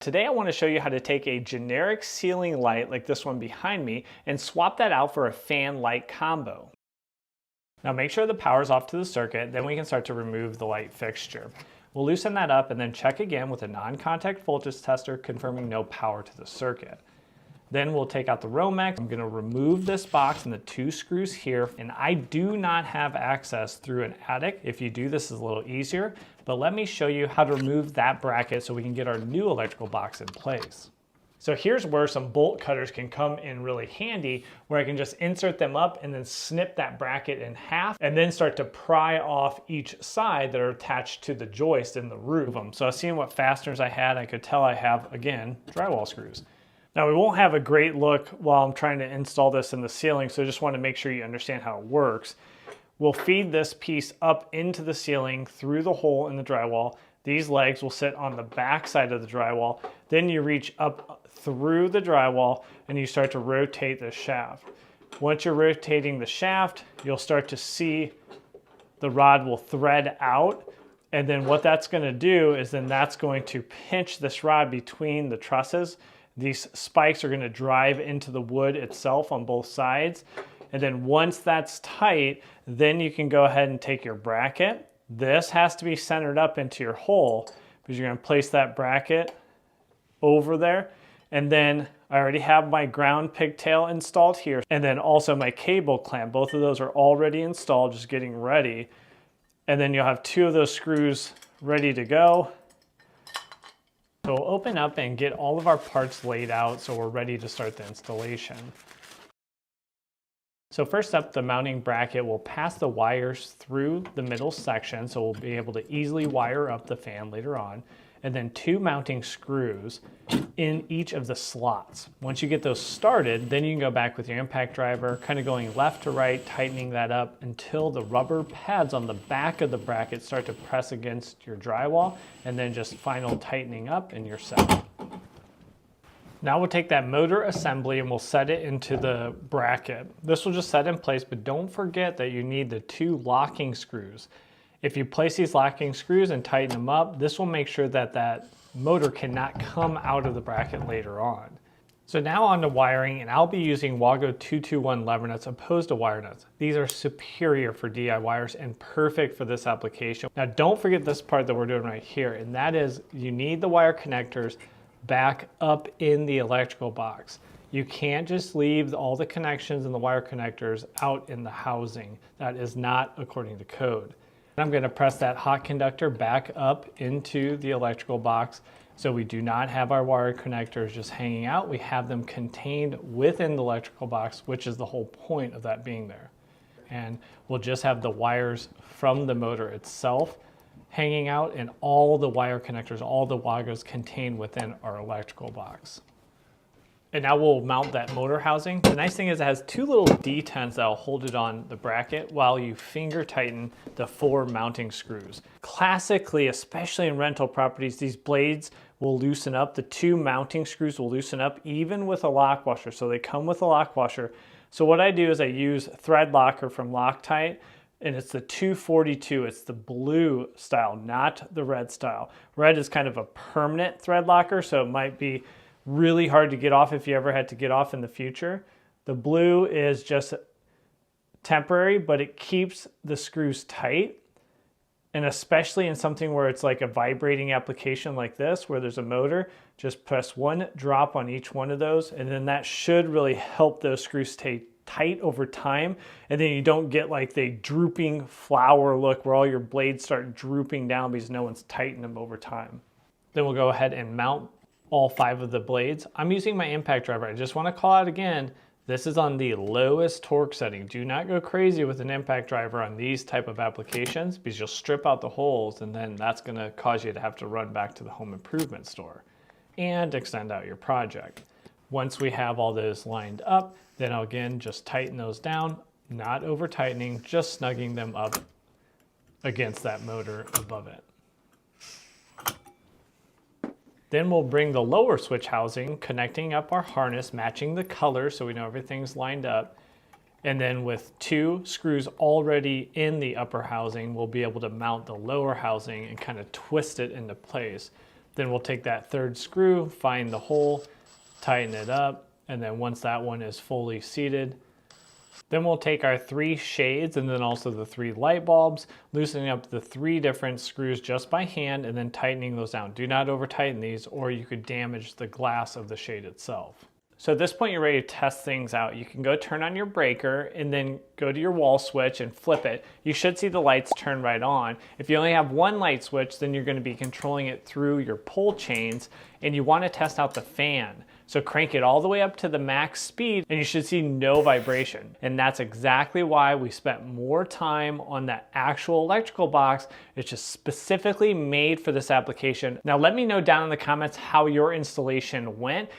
Today I want to show you how to take a generic ceiling light like this one behind me and swap that out for a fan light combo. Now make sure the power's off to the circuit, then we can start to remove the light fixture. We'll loosen that up and then check again with a non-contact voltage tester confirming no power to the circuit. Then we'll take out the Romex. I'm going to remove this box and the two screws here. And I do not have access through an attic. If you do, this is a little easier. But let me show you how to remove that bracket so we can get our new electrical box in place. So here's where some bolt cutters can come in really handy, where I can just insert them up and then snip that bracket in half and then start to pry off each side that are attached to the joist in the roof. So I was seeing what fasteners I had. I could tell I have, again, drywall screws. Now we won't have a great look while I'm trying to install this in the ceiling, so I just want to make sure you understand how it works. We'll feed this piece up into the ceiling through the hole in the drywall. These legs will sit on the back side of the drywall. Then you reach up through the drywall and you start to rotate the shaft. Once you're rotating the shaft, you'll start to see the rod will thread out. And then what that's going to do is then that's going to pinch this rod between the trusses. These spikes are going to drive into the wood itself on both sides. And then once that's tight, then you can go ahead and take your bracket. This has to be centered up into your hole because you're going to place that bracket over there. And then I already have my ground pigtail installed here. And then also my cable clamp. Both of those are already installed, just getting ready. And then you'll have two of those screws ready to go. So we'll open up and get all of our parts laid out so we're ready to start the installation. So first up, the mounting bracket will pass the wires through the middle section, so we'll be able to easily wire up the fan later on. And then two mounting screws in each of the slots. Once you get those started, then you can go back with your impact driver, kind of going left to right, tightening that up until the rubber pads on the back of the bracket start to press against your drywall, and then just final tightening up and you're set. Now we'll take that motor assembly and we'll set it into the bracket. This will just set in place, but don't forget that you need the two locking screws. If you place these locking screws and tighten them up, this will make sure that that motor cannot come out of the bracket later on. So now on to wiring, and I'll be using Wago 221 lever nuts opposed to wire nuts. These are superior for DIYers and perfect for this application. Now don't forget this part that we're doing right here, and that is you need the wire connectors back up in the electrical box. You can't just leave all the connections and the wire connectors out in the housing. That is not according to code. I'm going to press that hot conductor back up into the electrical box so we do not have our wire connectors just hanging out. We have them contained within the electrical box, which is the whole point of that being there. And we'll just have the wires from the motor itself hanging out and all the wire connectors, all the Wagos contained within our electrical box. And now we'll mount that motor housing. The nice thing is it has two little detents that will hold it on the bracket while you finger tighten the four mounting screws. Classically, especially in rental properties, these blades will loosen up. The two mounting screws will loosen up even with a lock washer. So they come with a lock washer. So what I do is I use thread locker from Loctite, and it's the 242. It's the blue style, not the red style. Red is kind of a permanent thread locker, so it might be really hard to get off if you ever had to get off in the future. The blue is just temporary, but it keeps the screws tight. And especially in something where it's like a vibrating application like this, where there's a motor, just press one drop on each one of those, and then that should really help those screws stay tight over time. And then you don't get like the drooping flower look where all your blades start drooping down because no one's tightened them over time. Then we'll go ahead and mount all five of the blades. I'm using my impact driver. I just want to call out again, this is on the lowest torque setting. Do not go crazy with an impact driver on these type of applications because you'll strip out the holes and then that's going to cause you to have to run back to the home improvement store and extend out your project. Once we have all those lined up, then I'll again just tighten those down, not over tightening, just snugging them up against that motor above it. Then we'll bring the lower switch housing, connecting up our harness, matching the color so we know everything's lined up. And then with two screws already in the upper housing, we'll be able to mount the lower housing and kind of twist it into place. Then we'll take that third screw, find the hole, tighten it up, and then once that one is fully seated, then we'll take our 3 shades and then also the 3 light bulbs, loosening up the 3 different screws just by hand and then tightening those down. Do not over tighten these or you could damage the glass of the shade itself. So at this point you're ready to test things out. You can go turn on your breaker and then go to your wall switch and flip it. You should see the lights turn right on. If you only have one light switch, then you're going to be controlling it through your pull chains, and you want to test out the fan. So crank it all the way up to the max speed and you should see no vibration. And that's exactly why we spent more time on that actual electrical box. It's just specifically made for this application. Now let me know down in the comments how your installation went.